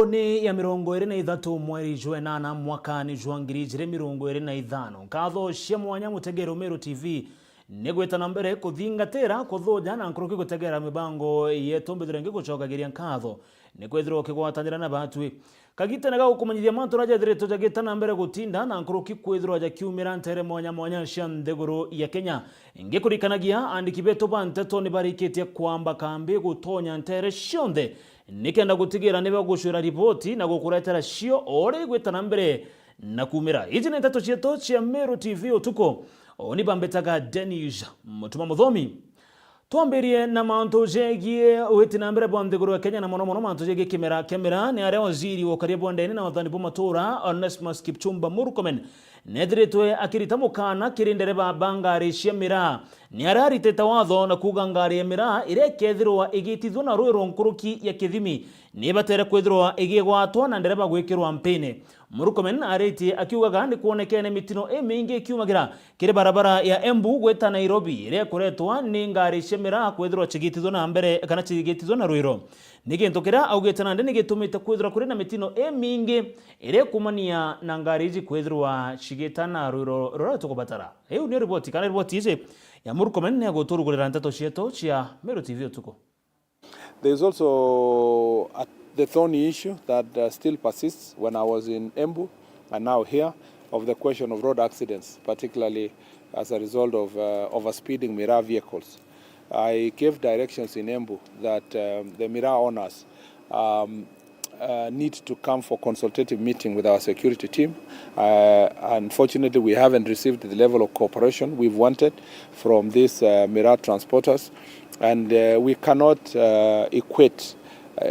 Tarigo ni ya mirongo iri na ithatu mweri jwenana mwaka ni jwangiri jire mirongo iri na ithano. Nkatho cia mwanya mutegera Meru TV negwetana mbere kuthingatira kuthuja na nkuruki gutegera mibango yetu mbithirengi gucokagiria nkatho nikwithirwo kigwatanira na batwi kagitana ga gukumanyithia mantu raja thireto jagitana mbere gutinda na nkuruki kwithirwo jakiumira ntere mwanya mwanya cia nthiguru ya Kenya ngikurikanagia andiki betu banteto ni barikitie kwamba kambi gutonya ntere cionthe nikenda gutigira niba gushura ripoti na gukuretera cio ore gwetana mbere na kumira izi ni tatu cieto cia Meru TV utuko oni bambetaga Denis mutuma muthomi twambirie na mantu jegie wetina mbere bwa nthiguru ya Kenya na mono mantu jegie kemera ni aria waziri wa karibu ndene na wathani matura Onesmus Kipchumba Murkomen nedretwe akirita mukana kirindereba bangari cia mira ni arariteta watho na kuga ngari ya mira ire kethirwa igitithwo na rwiro nkuruki ya Kithimi ni batere kwithirwa igigwatwa na ndereba gwikirwa mpene. Murkomen ariti akiugaga ni kuonekene mitino mingi kiumagira kire barabara ya Embu gweta Nairobi ire kuretwa ni ngari cia mira kwithirwa chigitithwo na mbere kana chigitithwo na rwiro nigintu kira augitana ndi nigitumite kwithirwa kuri na mitino mingi ire kumania na ngari izi kwithirwa chigitana rwiro roratu kubatara. Hiyo ni ripoti kana ripoti izi ya Murkomen ne guturugurira nteto cieto cia Meru TV utuko. There's also the thorny issue that still persists when I was in Embu and now here of the question of road accidents, particularly as a result of overspeeding Mira vehicles. I gave directions in Embu that the Mira owners need to come for consultative meeting with our security team. Unfortunately, we haven't received the level of cooperation we've wanted from these Mira transporters, and we cannot equate.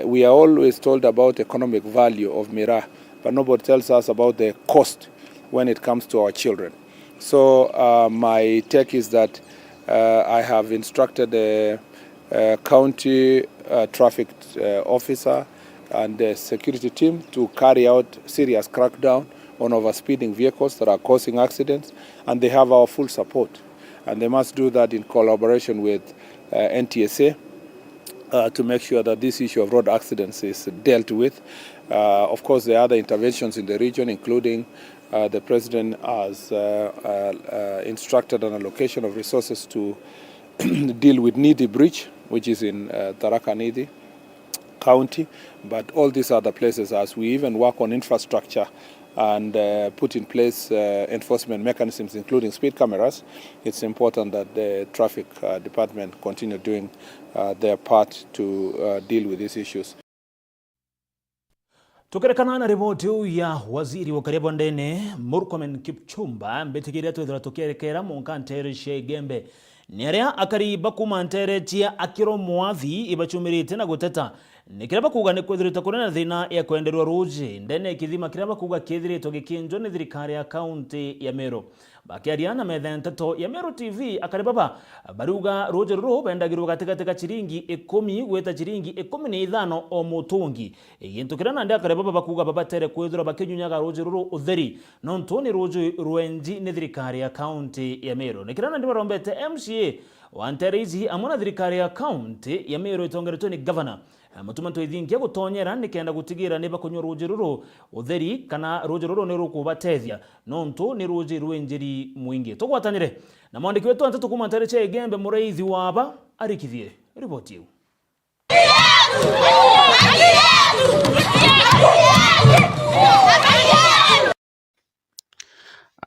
We are always told about economic value of Mira, but nobody tells us about the cost when it comes to our children. So my take is that I have instructed the county traffic officer and the security team to carry out serious crackdown on overspeeding vehicles that are causing accidents, and they have our full support. And they must do that in collaboration with NTSA to make sure that this issue of road accidents is dealt with. Of course, there are other interventions in the region, including the President has instructed an allocation of resources to deal with Nidi Bridge, which is in Tharaka Nithi County. But all these other places, as we even work on infrastructure and put in place enforcement mechanisms, including speed cameras, it's important that the traffic department continue doing their part to deal with these issues. Tukerekana na ripoti ya waziri wa karibu ndene Murkomen Kipchumba mbetikiria twithira tukerekera munkantere shegembe ni aria akariba kumantere tia akiro mwathi ibachumirite na guteta nikiraba kuga ni kwithirite kurena thina ya kwenderwa ruji ndene Kithima kiraba kuga kithirito gikinjo ni thirikari ya county ya Meru bakiariana metha nteto ya Meru TV akaribaba baruga ruji ruru bendagirwa katika chiringi 10 gweta chiringi 15 o mutungi gintu kirana ndi akaribaba bakuga babatere kwithira bakinyunyaga ruji ruru utheri nontu ni ruji ruenji ni thirikari ya county ya Meru nikirana ndi barombete MCA wanterizi amona thirikari ya county ya Meru itongeretwe ni governor mutuma twithingia gutonyera nikenda gutigira niba kunyo ruji ruru utheri kana ruji ruru ni rukubatethia nontu ni ruji rwenjeri mwingi tugwatanire na mwandiki wetu antetu kumantere cha Igembe Mureithi waba arikithie ripoti hiyo.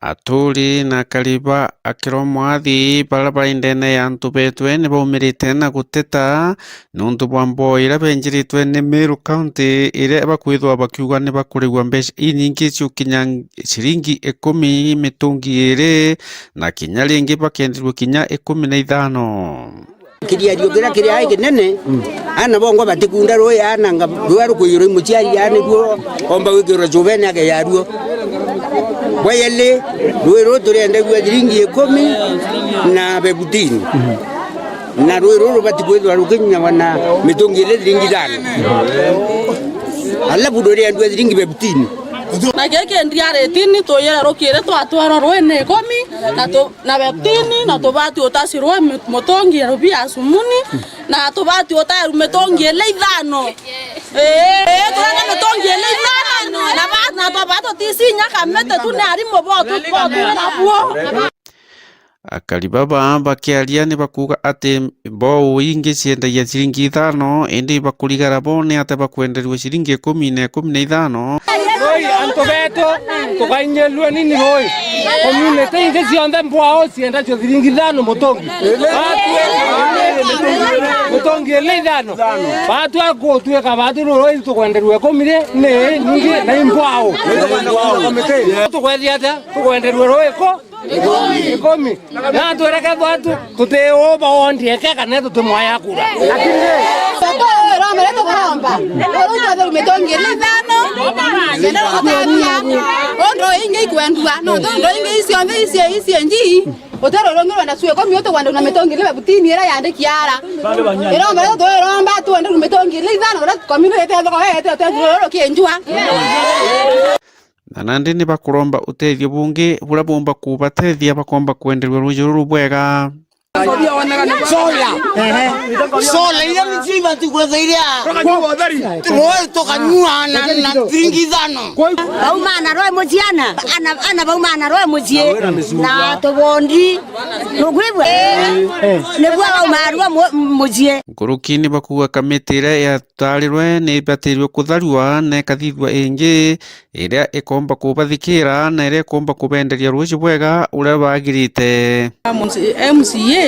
Aturi na kariba akiro mwathi barabara indene ya ntubetwe ni baumirite na guteta nundu bwambo ira benjiritwe ni Meru County ire bakwithwa bakiuga ni bakurigwa mbeca inyingi ciukinya ciringi 10 mitungi ire na kinya ringi bakendirwe kinya 15 kiria gira kiria ai kinene ana bongo batikunda ro yana nga rwaru kuyiro muchiari yani ro omba wikiro jovene age yaruo wayele rwero turende gwa thiringi 10 na bebutini na rwero batikwithwa rukinya wana mitungi ile thiringi 5 alla budori andwe thiringi bebutini na geke ndiare tini to yera rokire to atwara rwene 10 na bebutini na to bati otasirwa motongi robi asumuni na to bati otaru metongi ile 5 turanga metongi ile kamete tu ne ari mobotu nabuo. Akalibaba bakiaria ni bakuga ati bo ingi ciendagia ciringi 5 indi bakurigara bone ate bakwenderwa ciringi 10 na 15. Oi anto beto tukainyeluo nini hoi community ingi cionthe mbwao cienda cio ciringi 5 mutongi mutongi ile 5 batu akotweka batu roi tukwenderwa 10 ne ningi na mbwao tukwethia ata tukwenderwa roi ko ikomi na tuereke batu tuteo baondie keka neto tumwaya kura Romero tukaromba oro tu metongi ile 5 ndio kutabia ondo ingi kwendwa no ndo ingi isi nji otero rongo na suwe ko mioto kwanda na metongi ile butini era yande kiara Romero to romba tu ndo metongi ile 5 ora community ete ko ete ro kienjwa na nandi ni bakuromba utethio bungi bura bomba kubatethia bakomba kwenderwa rujuru bwega sola ile mjima tukwezairia roe tokanyua na tringizano baumana roe mujiana ana baumana roe mujie na tobondi rugwibwe nebwa baumana mujie ngurukini bakuga kamitire ya tarirwe ni batirwe kutharua ne kathithwa ingi iria ikomba kubathikira na iria ikomba kubenderia ruci bwega uria bagirite MCA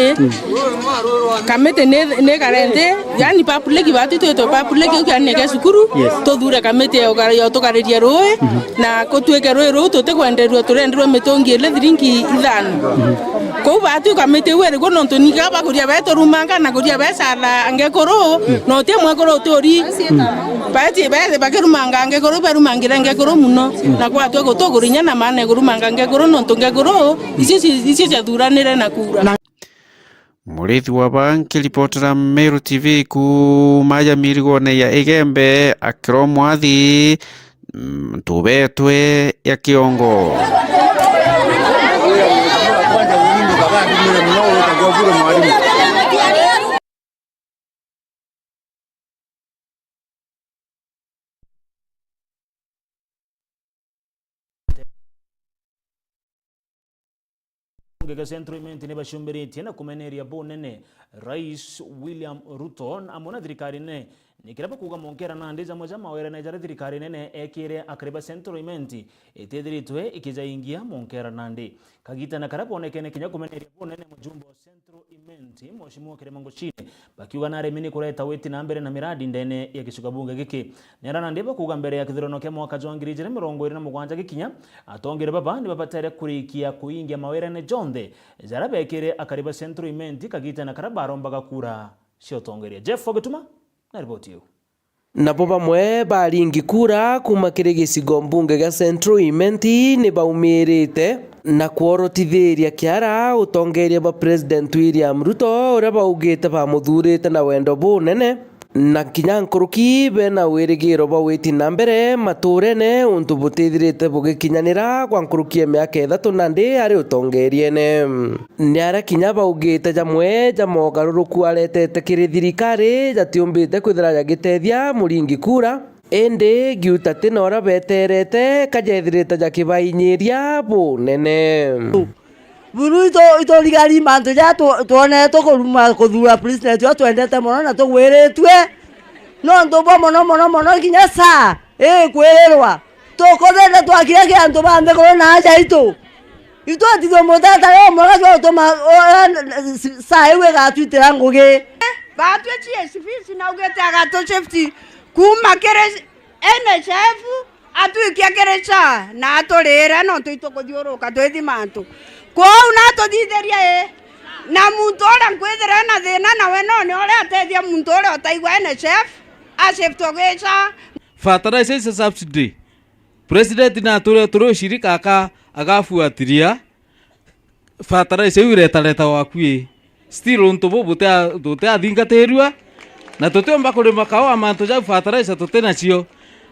kamete ne karende yani papuleki batu to papuleki ukanege sukuru to dura kamete yo to karedia roe na ko tueke roe to te kwenderwa turenderwa metongi ile drinki 5 ko batu kamete were ko nonto ni ka bakuria beto rumanga na kuria besala angekoro no te mwekoro tori bati bese bakerumanga angekoro berumangira angekoro muno na kwa to gurinya na mane gurumanga angekoro nonto angekoro isi chaduranire na kura Murithi wa banki ripotera Meru TV kumaya mirigone ya Igembe akiro mwathi tubetwe ya kiongo Ngega Centro Imenti ne bashumbiriti na kumeneria bonene Rais William Ruto amona thirikari ne nikiraba kuga monkera na ndiza moja mawera na jara thirikari nene ekire akriba Centro Imenti etediritwe ikijaingia monkera nandi kagita na karabo onekene kinya kumeneria bonene mujumbo Centro Imenti mheshimiwa Kiremango Chine bakiuga na remini kureta weti na mbere na miradi ndene ya kishuka bunge giki nera na ndiba kuga mbere ya kithirono kya mwaka jwa 2027 gikinya atongere baba ni babatere kurikia kuingia mawera ne jonde zarabekire akariba Centro Imenti kagita na karabaro mbaga kura sio tongeria Jeff Fogetuma na ripoti hiyo nabo bamwe baringi kura kuma kiri gicigo mbunge ga Centro Imenti ni baumirite na kuorotithiria kiara utongeria ba President William Ruto uria baugite bamuthurite na wendo bunene na kinya nkuruki bena wirigiro bawiti na mbere maturene untu butithirite bugikinyanira kwa nkuruki emiaka 3 nandi ari utongeriene ni ara kinya baugite jamwe jamogaruruku aretete kiri thirikari jatiumbite kwithira jagitethia muringi kura ende giuta tinora beterete kajethirite jakibainyiria bunene buru ito ligari manto ja tuone to kuruma kuthura president yo twendete muno na tugwiritwe no ndobo mono kinya sa kwirwa tukothete twakire kiantu bambe ko na aja itu atitho mutata yo mwaga to ma sa ewe ga twitira ngugi batwe chie sifisi na ugete agato safety kuma kere NHF atuikia kere cha na atorera no tuitokothiuruka twithimantu kwa unato ditheria na muntu ora nkwithira na thina nawe no ni ora atethia muntu ora otaigwa NHF accepto gecha fertilizer is a subsidy president na turo shirika agafuatiria fertilizer iretareta wakui still untobo bote athingatirwa na tutemba kurima kawa mantu ja fertilizer tutena cio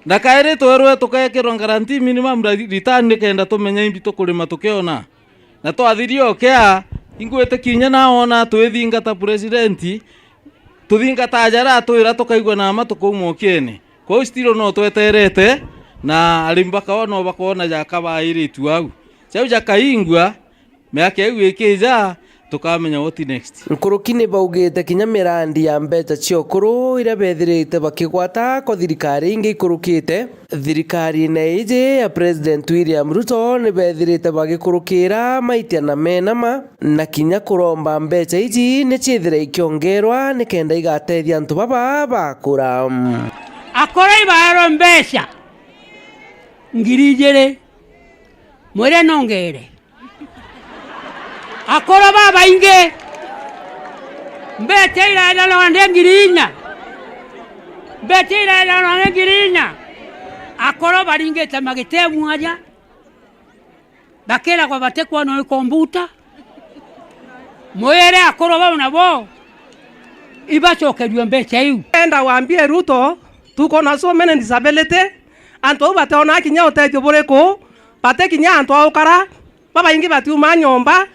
na kaire twerwe tukekirwa guarantee minimum return nikenda tumenya imbi tukurima tukiona na twathirio kia ingwete kinya na ona twithingata president tuthingata jara twira tukaigwa na matuko mukiene kwa stilo no tweterete na alimbaka ono bakona jakaba iritu au chau jakaingwa meake gwikija tukamenya what next. Nkurukini baugite kinya mirandi ya mbeca ciokuru ira bethirite bakigwata ko thirikari ingi ikurukite thirikari na ije ya President William Ruto ni bethirite bagikurukira maitia na menama na kinya kuromba mbeca iji ni chithire ikiongerwa ni kenda igatethia antu baba bakura akora ibaro mbeca ngiri igere mwere nongere akora baba inge mbete ira na ngirinya mbete ira na ngirinya akora baringe tamagite mwaja bakera kwa bate kwa no komputa mwere akora baba nabo ibachokerwe mbeca yu enda waambie Ruto tuko na so many disability anto bate ona kinya utejo bureko bate kinya anto aukara baba ingi bati umanyomba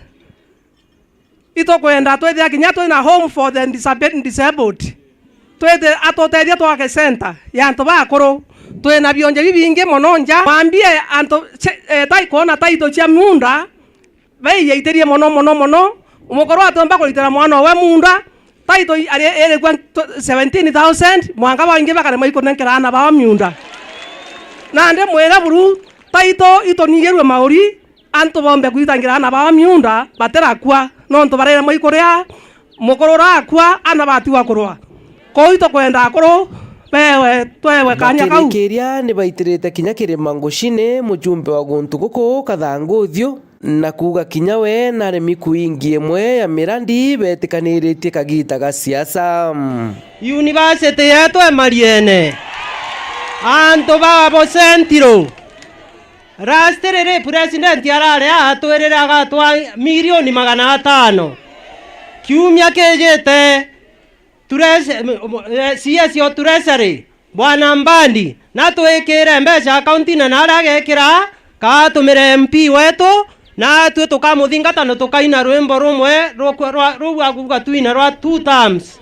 ito kwenda twethia kinya twina home for the disabled twethe atotethia twake center ya anto bakuru twina bionje bibinge mononja mwambie anto taikona taito cia munda bei yaiterie mono umukoro atomba kulitera mwana wa munda taito ere kwa 17,000 mwanga bainge bakare maikonenkera ana ba munda na ande mwera buru taito itonigerwe mauri anto bombe kuitangira ana ba munda batera kwa nonto barera maikorea mukorora akwa ana bati wakorwa ko ito kwenda akoro bewe twewe kanya kau kiria ni baitirite kinya kirima ngushine mujumbe wa guntu guku kathanguthio na kuga kinya we na remi kuingi imwe ya mirandi betikaniiritie kagita ga siasa university yetu emariene anto babo sentiro rastere president yarare atwerera gatwa milioni 500 kiumia kejete turese siasio turesare bwana Mbandi na twekere mbeca account na naragekira ka tumire MP wetu na twe tukamuthingata no tukaina rwimbo rumwe rwa twina rwa 2 times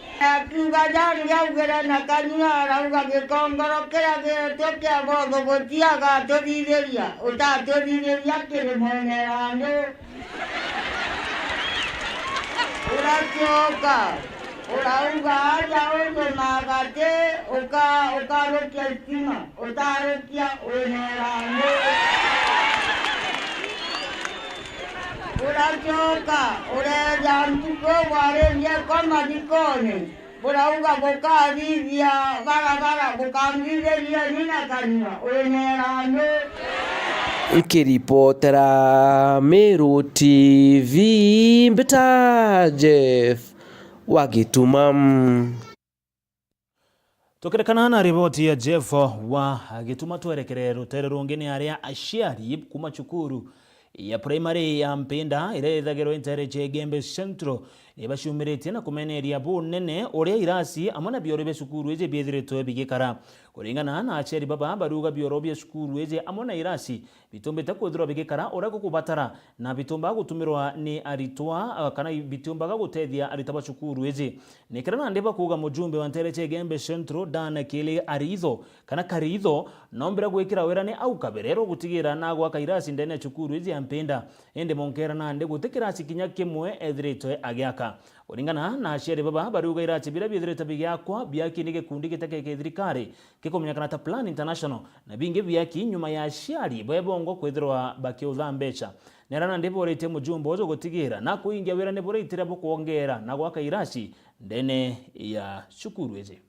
Kugajari yaugera na kanyura rauga gikongoro kira gitokia botho gotiaga tothitheria utatothitheria kirimonera ndu urachoka urauga aja uye magate ukarukia stima utarukia unera ndu urachoka ureja mtuko warenje koma dikone urauga gukadithia barabara gukamithĩria nina kanua unera ndu ikiripotera Meru TV Mbita Jeff Wagituma. Tukirekana na ripoti ya Jeff Wagituma twerekere rutere rungine aria aciari kuma cukuru ya primary ya Mpinda irethagirwo Intereche Gembe Central nibashumirite na kumeneria bunene uria irasi amana bioro be cukuru eje biethiritwe bigikara kuringana na aciari baba baruga bioro bya cukuru eje amana irasi bitumbite kwithirwa bigikara uria gukubatara na bitumba gutumirwa ni aritwa kana bitumba gutethia aritaba cukuru eje nikirana ndeba kuga mujumbe wa Intereche Gembe Central Dan Kile Aritho kana Karitho nombera gwikira wera ni au kaberero gutigira na gwaka irasi ndene cukuru eje Mpinda ende monkera na nde gutikira kinya kimwe ethiritwe agiaka uringana na aciari baba baruga irati bira bithirite bigyakwa byaki ni gikundi giteke thirikari kikumenyekana ta Plan International na bingi byaki nyuma ya aciari bebongo kwithirwa bakiutha mbeca nerana ndipo rete mujumbe uzo gutigira na kuingia wira ne boretire bukuongera na gwaka irasi ndene ya cukuru eje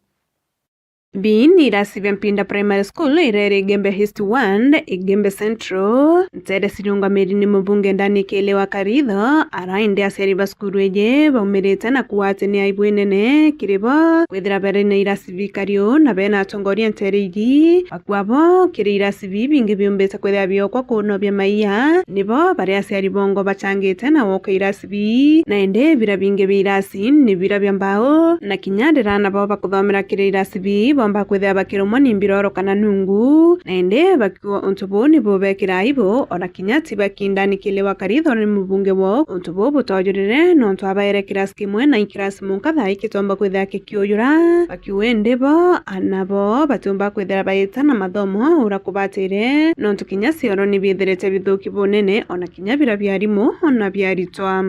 Bin irasi vya Mpinda Primary School irere Gembe East 1 Gembe Central ntere sirunga merini mbunge ndani Kelewa Karitho arainde aciari basukuru eje baumirite na kuwate ni aibu nene kiribo kwithira bere na irasi vikario na bena atongoria ntere igi akwabo kiri irasi bingi biombeta kwithira biokwa kunobia maiya nibo bare aciari bongo bachangite na woka irasi bi na ende bira bingi birasi ni bira bya mbao na kinyadirana bo bakuthomera kiri irasi bi bomba kwithia bakirumwa ni mbiroro kana nungu na ende bakiwa untubo ni bobekira ibo ona kinyati bakindanikelewa karitho ni mubunge wo untubo butojurire no ntwabaire kirasi kimwe na ikirasi munkatha ikitomba kwithia kikiuyura bakiwende bo anabo batumba kwithia baita na mathomo ura kubatire no ntukinya cioro ni bithirete bithuki bunene ona kinya bira byarimu ona byaritwa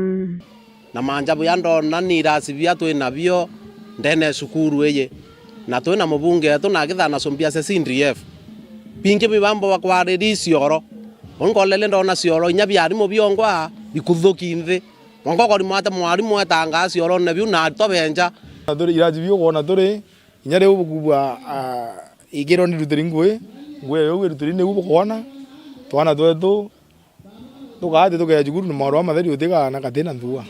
na manjabu yandona ni irasi bia twinabio ndene cukuru eye na twina mubunge etu na githana combia se CNDF bingi bibambo bakwariri cioro onkolele ndona cioro inya byarimu biongwa bikuthuki nthi ngoko rimwate mwarimu etanga cioro ne biu na tobenja thuri iraji bio gona thuri inya riu bukubwa igiro ni rutiri ngwe yo rutiri ne ubukona twana twetu tukate tukeya cukuru ni maoro matheri utiga na katina nthua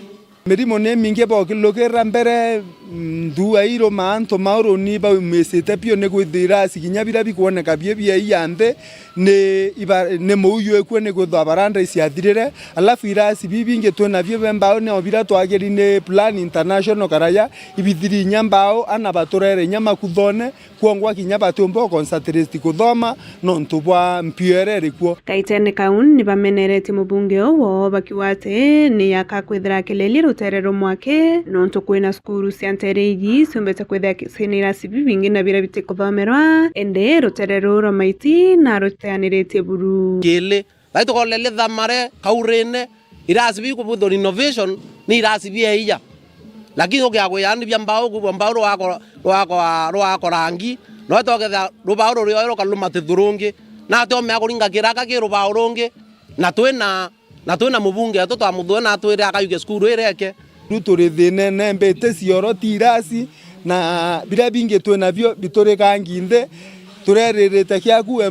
mirimo ni mingi bokilukira mbere nthua iro manto mauro ni ba mesete pio ne gwithira sikinya bira bikuoneka bie bia iyanthe ne muyu ekwe ne gwithwa baranda isiathirire alafu irasi bibinge twena bie bembao ne obira twageri ne plan international karaya ibithiri nyambao ana baturere nyama kuthone kuongwa kinya batumbo concentrate kuthoma no ntubwa mpiere kuo kaitene kaun ni bamenerete mubunge owo bakiwate ni yakakwithira keleli ruterero mwake no ntukwina skuru siantereji sumbeta kwithia sinira sibibingi na bira bitikuthomerwa ende ruterero romaiti na ruteanirete buru kile baito kolele thamare kaurene irasibi kubutho innovation ni irasibi eya lakini okiagwe yani bya mbao kubwa mbao rwako rangi no togetha rubao ryo kaluma tithurungi na to me akuringa kiraka ki rubao rungi na twina mubunge atu twamuthu na twire akayuge skuru ireke ruturi thine ne mbete cioro tirasi na bira bingi twina byo biturika nginde tureririte kiaku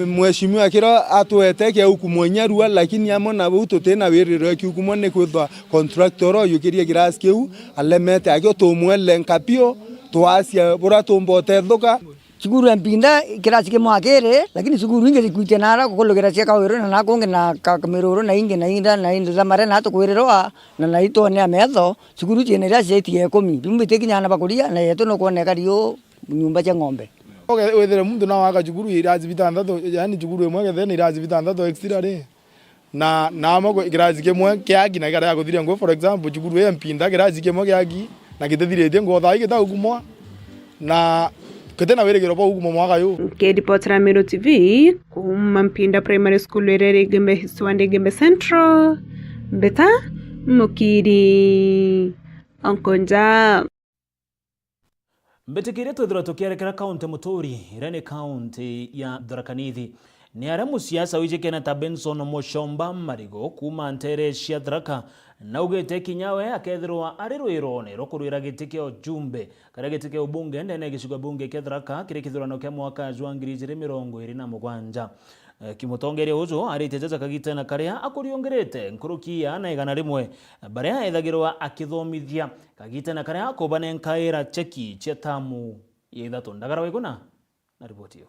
mheshimiwa kiro atwete kia hukumonyarua lakini amo na buto tena wiriro kiukumone kwithwa contractor yukiria girasi kiu alemete agyo tumwele nkapio twasia bura tumbote thuka cukuru mpinda kirasi kimwe akiri lakini cukuru ingi zikuite nara kukologera cia kawiro na nakungi na kamiruru na ingi na inda na inda mare na tukwirerwa na itone ametho cukuru ciene ria ciatie 10 bimbite kinyana bakuria na yetu no kuoneka rio nyumba cia ng'ombe wethere mundu na waka cukuru iraji bitandathu yani cukuru imwe gethene iraji bitandathu extra ri na namo kiraji kimwe kiagi na gara guthiria ngo for example cukuru ya mpinda kiraji kimwe kiagi na gitethirite ngo thai gitagumwa na ketena weregero bo ugumwa mwaka yu Kedipotera Meru TV kuma Mpinda Primary School erere Gembe Hiswande Gembe Central Beta Mukiri Onkonja Mbetikire twithira tukierekera kaunti Muturi irene kaunti ya Tharaka Nithi ni ara musiasa wijekena ta Benson Mushomba Marigo kuma ntere cia Tharaka na ugete kinyawe akethirwa ari rwirone rokurwira gitikio jumbe kare gitikio bunge ndene gicigo bunge kia Tharaka kire kithurano kia mwaka wa 2027 kimutongeria uzo aritete kagitena karia akuriongerete nkurukia na igana rimwe baria ethagirwa akithomithia kagitena karia akobane nkaira cheki cia tamu ya ithatu ndagara weguna na ripoti yo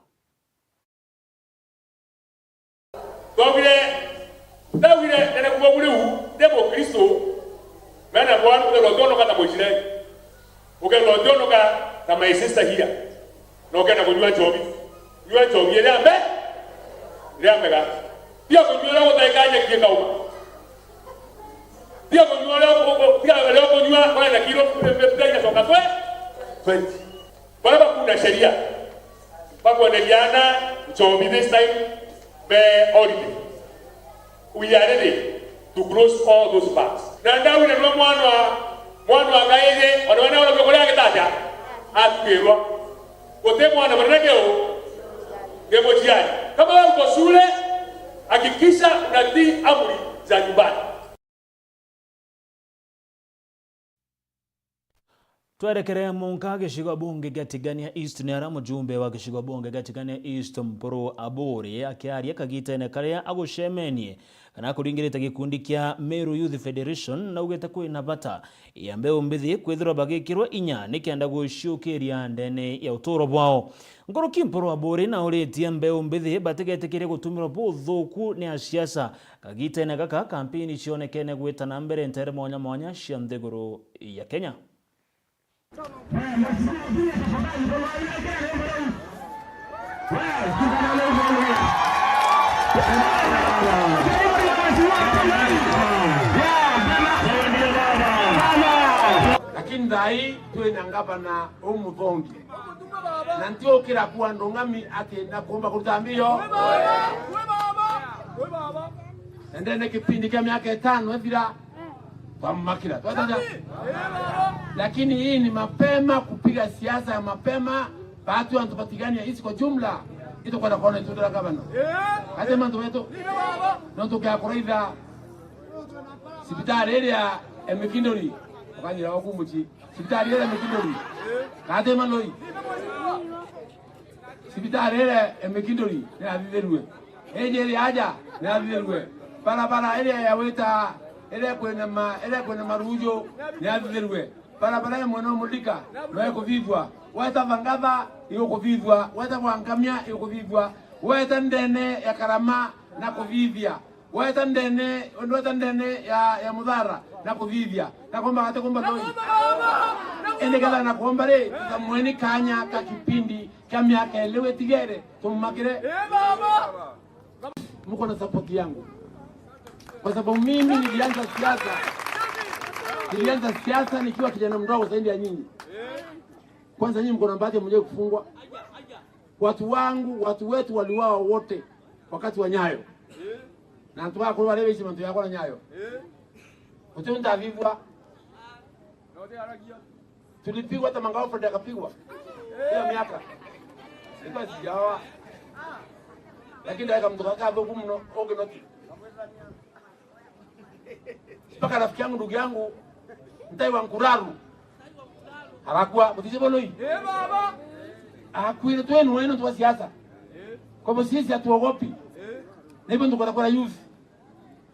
Dawire nene kuwa ule demo Kristo mena bwana ugelodono kana mojire ugelodono ka my sister here no kana kujua jobi ile ambe ga pia kujua leo utaikaje kika uma pia kujua leo kujua kwa na kilo mpenda soka 20 baba kuna sheria baba neliana jobi this time be holiday. We are ready to close all those parts. Nanda wile mwana gaije wanaona wale kwa kitaja atwirwa kote mwana mrenegeo demo jiani kama uko shule hakikisha unatii amri za nyumbani. Twerekere munka gicigo bunge gatigania East ni ara mujumbe wa gicigo bunge gatigania East Mporo Abori akiaria kagitene karia agucemenie kana kuringirite gikundi kia Meru Youth Federation na ugete kwina bata ya mbeu mbithi kwithirwa bagikirwa inya nikienda guciukiria ndene ya uturo bwao ngoroki Mporo Abori na uretie mbeu mbithi batigetikire gutumirwa buthuku ni asiasa kagitene gaka kampeni cionekene gwitana mbere ntere mwanya cia nthiguru ya Kenya. Lakini dhai tuwe na ngavana Omuthongi na ntio kira kuwa ndongami akienda kuomba kutambio endene kipindi kia miaka 5 ethira pamakira lakini hii ni mapema kupiga siasa ya mapema watu wanatupatigania hizi kwa jumla ito kwa kona ito la gavana hata mandu wetu ndo kwa koridha sipitali ile ya Emekindori wakani la wakumuchi sipitali ile ya Emekindori kade maloi sipitali ile ya Emekindori na viverwe ejeri aja na viverwe barabara ile ya weta ile kwena marujo na viverwe barabara ya mwana mulika na yako vivwa weta vangava yuko vivwa weta wangamia yuko vivwa weta ndene ya Karama na kuvivya weta ndene ya Mudhara na kuvivya na kwamba hata kwamba loi endekala na kwamba le tamweni kanya ka kipindi kya miaka elewe tigere tumakire mko na support yangu kwa sababu mimi nilianza siasa nikiwa kijana mdogo zaidi ya nyinyi. Kwanza nyinyi mko na bahati mmoja kufungwa. Watu wetu waliuawa wote wakati wa Nyayo. Na watu wako wale wezi mtu yako na Nyayo. Utunda vivwa. Tulipigwa hata Mangao Fred akapigwa. Hiyo miaka. Sikuwa sijawa. Lakini ndio mtu akakaa huko mno ogenoti. Paka rafiki yangu ndugu yangu mtai wa Nkuraru hawakuwa mtisibo loi baba akuile twenu tu siasa kwa sababu sisi hatuogopi na hivyo ndio kwa youth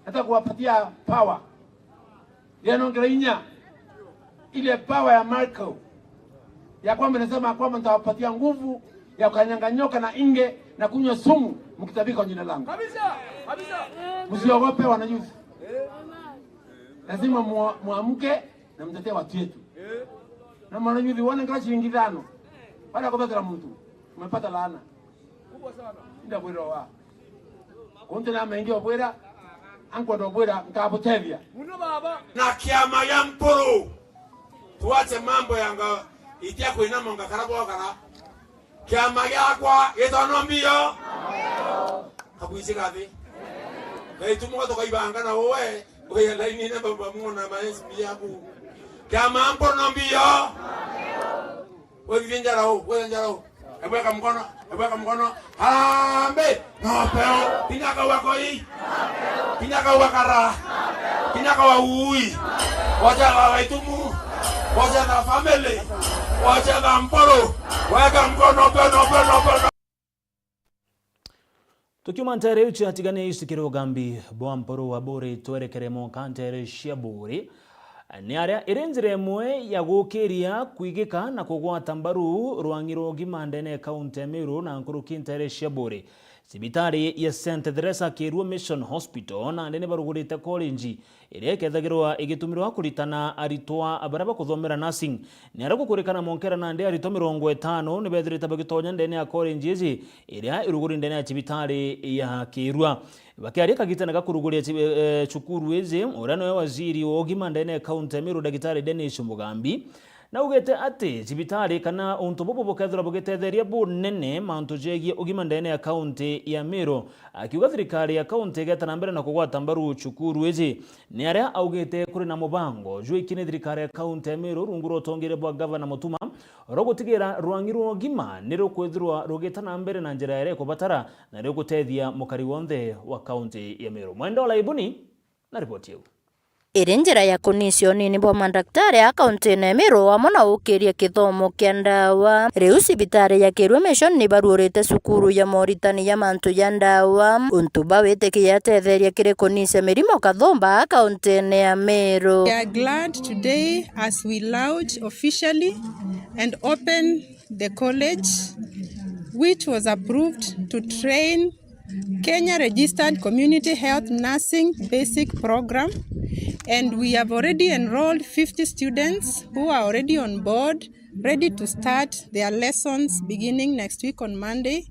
hata kuwapatia power yanaongelea ile power ya Marco ya kwamba nasema kwamba nitawapatia nguvu ya kukanyanganyoka na inge na kunywa sumu mkitabika kwa jina langu kabisa msiogope wana youth lazima muamke na mtetee watu wetu. Na maana hivi wana ngala shilingi 5. Baada kupata mtu umepata laana kubwa sana. Ndio bwero wa. Konte na mengi obwera anko ndo bwera nkapotevya. Muno baba. Na kiama ya mporo. Tuache mambo yanga itia kuinama ngakarabo kara. Kiama yakwa yetono mbio. Kabuisi gathi. Kai tumuka to kaibanga na wewe. Oya laini na baba mwana maesi yangu. Kama mpono mbio. Wewe njaro. Ebweka mkono. Hambe. No peo. Pinaka wako hii. Pinaka wakara. Pinaka wa ui. Wacha wa itumu. Wacha na family. Wacha na mporo. Weka mkono peno. Tukiuma ntere uchi hatigane isikiro gambi bwa mporo wa bore twerekere mo kantere shiaburi ni aria irenzire mwe ya gukiria kuigika na kugwata mbaru rwangiro gimandene kaunti ya Meru na nkuru kintere shiaburi sibitari ya St. Teresa Kirua Mission Hospital na ndene barugurite college iria kethagirwa igitumirwa kuritana aritwa abaraba kuthomera nursing ni arako kurikana monkera na ndi arito 50 ni bethirite bagitonya ndene ya college izi iria iruguri ndene ya sibitari ya Kirua bakiaria kagitana gakuruguria chukuru izi urano waziri wa ugima ndene kaunti ya Meru Daktari Dennis Mugambi na ugete ati sibitari kana untobobo bokethira bogetetheria bunene mantu jegie ugima ndene ya kaunti ya Meru akiuga thirikari ya kaunti igetana mbere na kugwata mbaru chukuru izi ni aria augete kuri na mubango juu ikine thirikari ya kaunti ya Meru runguro tongere bwa governor Mutuma rogotigira rwangiro ugima niro kwethirwa rogetana mbere na njira ere kubatara na rio gutethia mukari wonthe wa kaunti ya Meru. Mwendo la ibuni na ripoti yeu. Iri njira ya kunisio nini bwa mandaktari a kaunti na Meru amona ukiria kithomo kia ndawa. Riu sibitari ya Kirua Mission ni barurite sukuru ya moritani ya mantu ya ndawa. Untuba witikia tetheria kiri kunisia mirimo kathomba a kaunti na Meru. We are glad today as we launch officially and open the college which was approved to train Kenya Registered Community Health Nursing Basic Program And we have already enrolled 50 students who are already on board, ready to start their lessons beginning next week on Monday.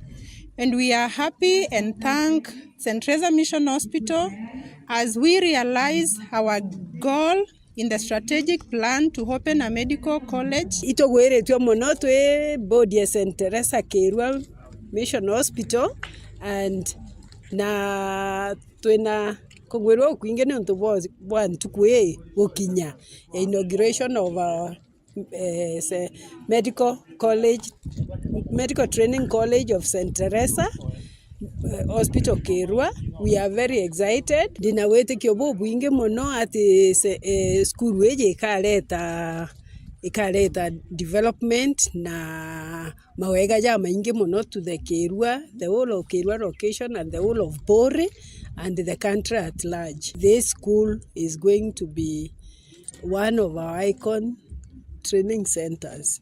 And we are happy and thank St. Teresa Mission Hospital as we realize our goal in the strategic plan to open a medical college. Itogweretwe muno twe board ya St. Teresa Kerwa Mission Hospital and na twena kogwerwa kuinge ne nto bwan tukwe gokinya inauguration of a medical training college of St. Teresa Hospital Kerwa. We are very excited. Dina wete kyobo buinge mono ati school weje ikaleta development na mawega ja maingi mono to the Kerwa, the whole of Kerwa location and the whole of Bore and the country at large. This school is going to be one of our icon training centers.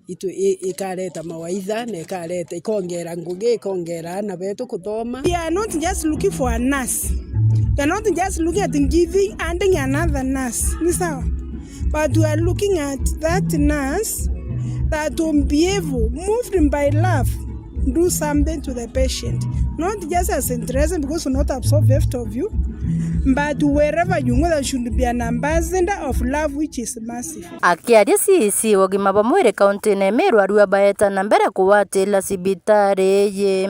Ikaleta mawaidha na ikaleta ikongera nguge ikongera na betu kuthoma. We are not just looking for a nurse. We are not just looking at giving adding another nurse. Ni sawa. But we are looking at that nurse that will be able, moved by love, do something to the patient. Not just as interested because we not absorb left of you, but wherever you go, there should be an ambassador of love which is massive. Akiaria CEC wagima ba mwire kaunti ne Meru arua baeta na mbere kuwatila sibitari ye.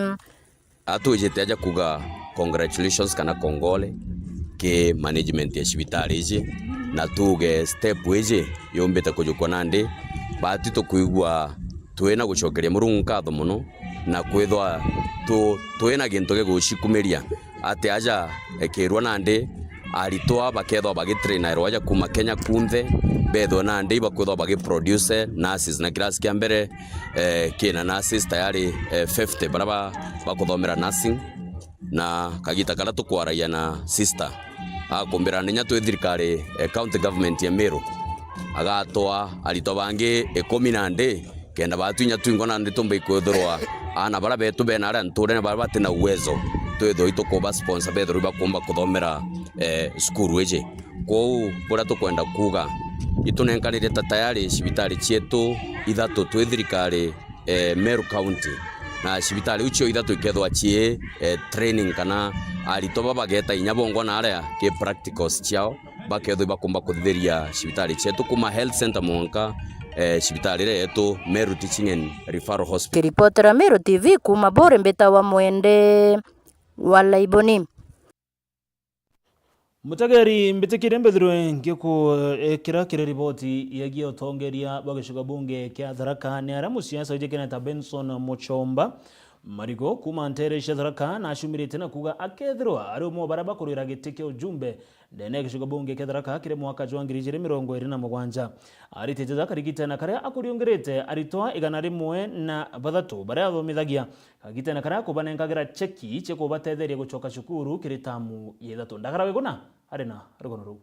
Atujete aja kuga congratulations kana kongole ke management ya sibitari ye na tuge step weje yombeta kujukwa nande bati to kuigwa twena gucokeria murungu katho muno na kwithwa twena gintu ge gucikumeria ate aja Kerwa nande aritwa bakethwa bagitrainer roja kuma Kenya kunthe betho nande bakwithwa bagiproduce nurses na class kia mbere kina nurses tayari 50 baraba bakuthomera nursing na kagita kala tukwaraia na sister akumbira nya twe thirikari county government ya Meru agatwa arito bangi 10 kenda batunya twingona ndi tumbe kwethorwa ana bara betu benara nture na bara batina uwezo twetho itukuba sponsor betho riba kumba kuthomera school weje ko bora tukwenda kuga itunenkanire tayari cibitari cietu ithatu twe thirikari Meru county na cibitari ucio ithatu ikethwa cie training kana arito baba geta inyabongo na aria ke practicals ciao bakethwa bakumba kuthiria cibitari cietu kuma health center monka cibitari retu Meru Teaching and Referral Hospital. Kiripotera Meru TV kuma Bore mbeta wa mwende wala iboni. Mutageri mbitikire mbethirwe ngiko kira ripoti yagia utongeria bagashuka bunge kya Tharaka ni ara musiasa ujekena ta Benson Muchomba Marigo kuma ntere Tharaka na shumirite na kuga akethirwa ari mo baraba kurira gitike ujumbe ndene gishuka bunge kya Tharaka kire mwaka jwa 2027 aritete karigita na kare akuriongerete aritoa igana rimwe na bathatu baria thomithagia kagita na kare kubanengagira cheki cheko batetheria gucoka cukuru kire tamu yethatu ndagara weguna arena rugono ru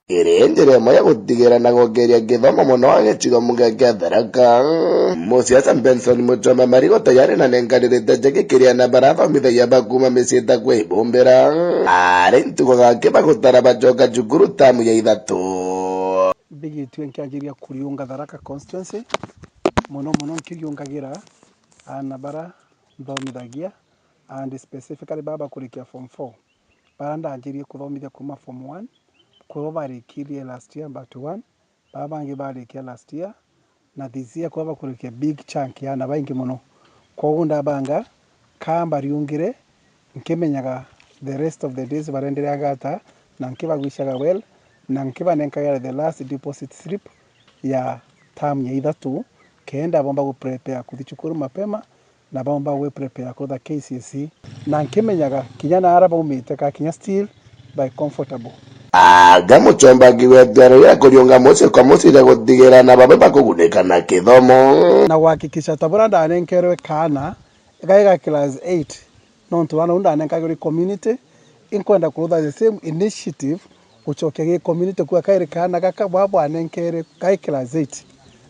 Njira ĩmwe ya gũtigĩra na kuongereria gĩthomo mũno wa gĩcigo mũnge kĩa Tharaka mũciaca Benson Muchomba Marigo tayari na nenganĩrĩte njeki kĩrĩa na barathomithagia bakuma mĩciĩ ta kwĩhumbĩra arĩ ntugo gake bagũtara bacoka cukuru tamu ya ithatũ mbigĩtue nkĩanjĩria kũriũnga Tharaka constituency mũno nkĩriũngagĩra ana bara thomithagia and specifically baba kũrĩkia form 4 bara ndanjĩrie kũthomithia kuma form 1 kwa barikirie last year but one babangi barikia last year na this year kwa bakurikia big chunk ya na baingi muno kwa gunda banga kamba riungire nkemenyaga the rest of the days barendera gata na nkiba gwishaga well na nkiba nenkaga the last deposit slip ya term ya ithatu kenda bomba ku prepare kuthichukuru mapema na bomba we prepare kwa KCSE na nkemenyaga kinyana araba umite ka kinya still by comfortable Aga Muchomba giwetero ya kuliunga mosi kwa mosi ya kutigera na baba kuguneka na kithomo na kuhakikisha tabura ndanenkerwe kana gaiga class 8 no ntwana ndanenkerwe community inkwenda kurutha the same initiative uchokerie community kwa kaire kana gaka babo anenkere kai class 8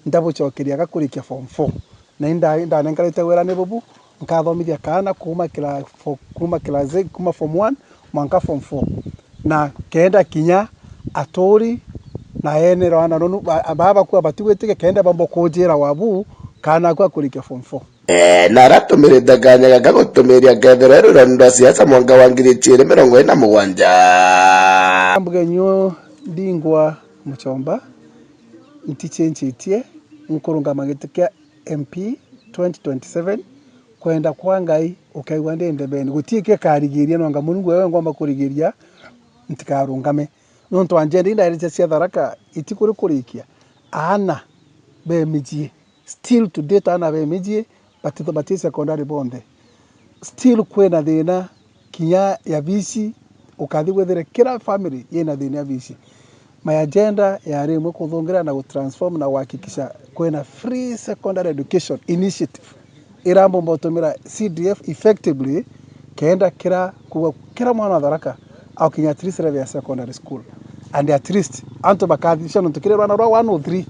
ndabuchokeria gakurikia form 4 na ndanenkerete wera ne bubu nkathomithia kana kuma class 8 kuma form 1 mwanka form 4 na kenda kinya atori na ene rwana nonu baba kwa batigwetike kenda bambo kujira wabu kana kwa kurikia form 4 na aratumirite kanya gaka gutumiria kethero rurendo rwa siasa mwaka wa 2047 mbugenyo ndingwa muchomba ntichenchitie nkurunga magitikia MP 2027 kwenda kwa ngai ukaigwa ndende bene gutike karigiria nonga Mungu wewe ngomba kurigiria ntikarungame nonto anjende indirect cia Tharaka itikuri kurikia ana bemijie still to date ana bemijie batitho secondary bonde still kwena thina kinya ya visi ukathi gwethere kila family yena thina ya visi my agenda ya rimwe kuthungira na gutransform na kuhakikisha kwena free secondary education initiative irambo mbotumira CDF effectively kenda kila mwana wa Tharaka au kinya at least level ya secondary school and at least anto bakathisha ntukire rwana rwa 103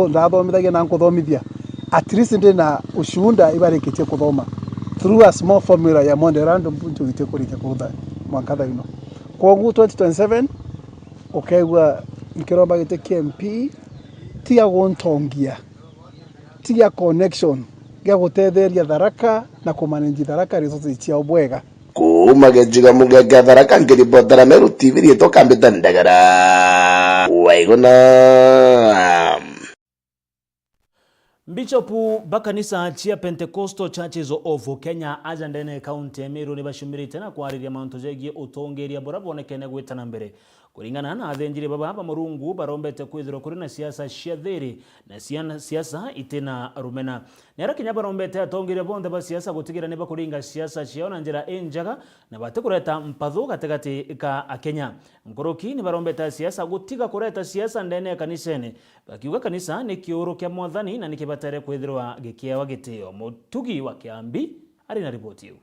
ndathomithagia na nkuthomithia at least ndina ushunda ibarikitie kuthoma through a small formula ya monde random punto gite kurikia kurutha mwankatha ino kwa 2027 ukaigwa nikiromba gite KMP tia gontongia tia connection gya gutetheria Tharaka na kumanage Tharaka resources cia obwega kuma gejiga mugega Tharaka ngiribotara Meru TV rieto kambita ndagara waigona Bishop bakanisa chia Pentecostal Churches of Kenya ajandene county ya Meru ni bashumirite na kwariria mantu jegie utongeria bora bonekene gwitana mbere kuringana na athenjire baba Murungu barombete kwithiro kuri na siasa cia thiri na siasa itena rumena nera Kenya barombete atongeria bonde ba siasa gutigira ne bakuringa siasa cia na njira enjaga na bate kureta mpatho gategati ka Kenya nkoroki ni barombete siasa gutiga kureta siasa ndene kanisene bakiuga kanisa ni kioro kya mwathani na nikibatere kwithirwa gikia wagitio mutugi wa Kiambi ari na ripoti hiyo.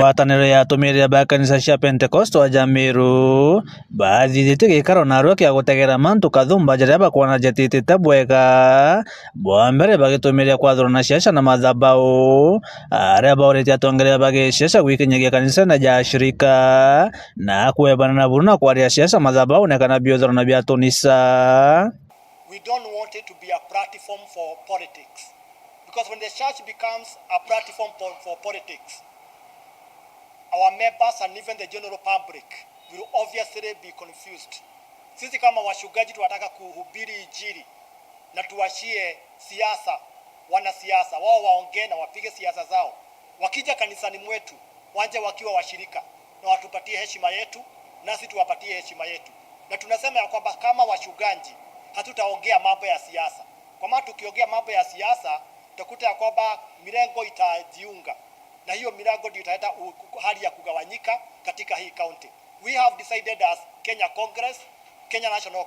Watanero ya tumiria ba kanisa cia Pentecostal aja Meru baadhi thitigikaro narua kia gutegera mantu kathumba jaria bakwana jetitite bwega bwambere bagitumiria kwathura na ciaca na mathabau aria bauritie atongeria bagiciaca gwikinyagia kanisa na ja shirika na kwebana na buru na kwaria ciaca mathabau na kana biothoro na biatunisa. We don't want it to be a platform for politics. Because when the church becomes a platform for politics, our members and even the general public will obviously be confused. Sisi kama washugaji tunataka kuhubiri injili na tuwashie siasa, wanasiasa wao waongee na wapige siasa zao. Wakija kanisani mwetu wanje wakiwa washirika na watupatie heshima yetu, nasi tuwapatie heshima yetu. Na tunasema ya kwamba kama washugaji hatutaongea mambo ya siasa. Kwa maana tukiongea mambo ya siasa utakuta ya kwamba mirengo itajiunga na hiyo mirengo ndio italeta hali ya kugawanyika katika hii county. We have decided as Kenya Congress, Kenya National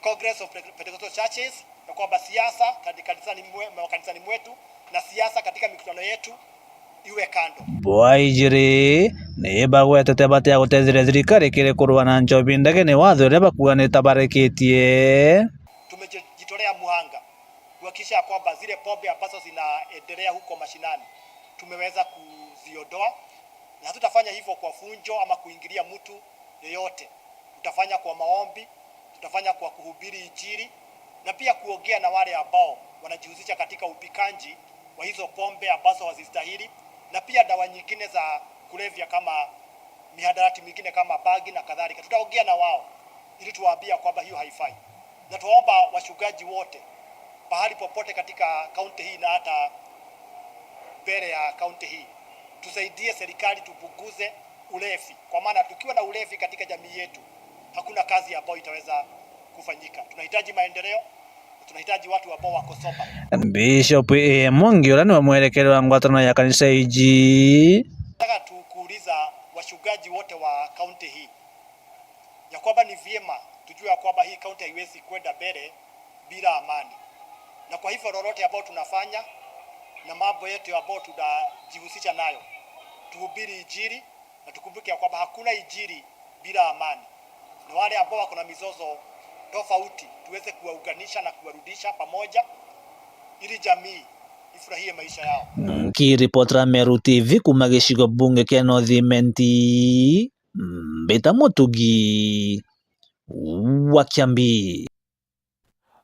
Congress of Pentecostal Churches ya kwamba siasa kanisani mwetu na siasa katika mikutano yetu iwe kando. Bwaijiri ni bagwetete batia gutethire thirikari kiri kurwa na njobi ndege ni watho ria bakuga ni tabarikitie. Tumejitolea muhanga kuhakikisha kwamba zile pombe ambazo zinaendelea huko mashinani tumeweza kuziondoa, na hatutafanya hivyo kwa funjo ama kuingilia mtu yeyote. Tutafanya kwa maombi, tutafanya kwa kuhubiri injili na pia kuongea na wale ambao wanajihusisha katika upikanji wa hizo pombe ambazo hazistahili na pia dawa nyingine za kulevya kama mihadarati mingine kama bagi na kadhalika. Tutaongea na wao ili tuwaambia kwamba hiyo haifai. Na tuomba washugaji wote pahali popote katika kaunti hii na hata mbele ya kaunti hii tusaidie serikali tupunguze ulevi, kwa maana tukiwa na ulevi katika jamii yetu hakuna kazi ambayo itaweza kufanyika. Tunahitaji maendeleo, tunahitaji watu ambao wako soba. Bishop Mwangi ora ni mwelekeo wa ngwatano ya kanisa hiji. Nataka tukuuliza washugaji wote wa kaunti hii ya kwamba ni vyema tujue ya kwamba hii kaunti haiwezi kwenda mbele bila amani. Na kwa hivyo lolote ambao tunafanya na mambo yetu ambao tunajihusisha nayo, tuhubiri injili na tukumbuke ya kwamba hakuna injili bila amani. Na wale ambao wako na mizozo tofauti tuweze kuwaunganisha na kuwarudisha pamoja ili jamii ifurahie maisha yao. Kiripotera Meru TV kuma gicigo bunge kia North Imenti. Mbita Mutugi wa Kiambi.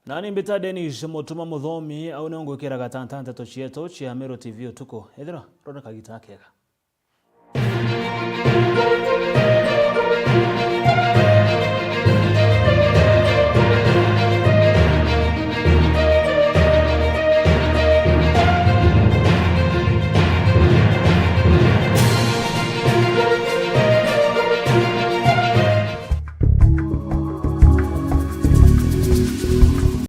Nani mbita Dennis Mutuma Muthomi au neongwekera gatantante tochieto chia Meru TV tuko ethira rona kagita kega.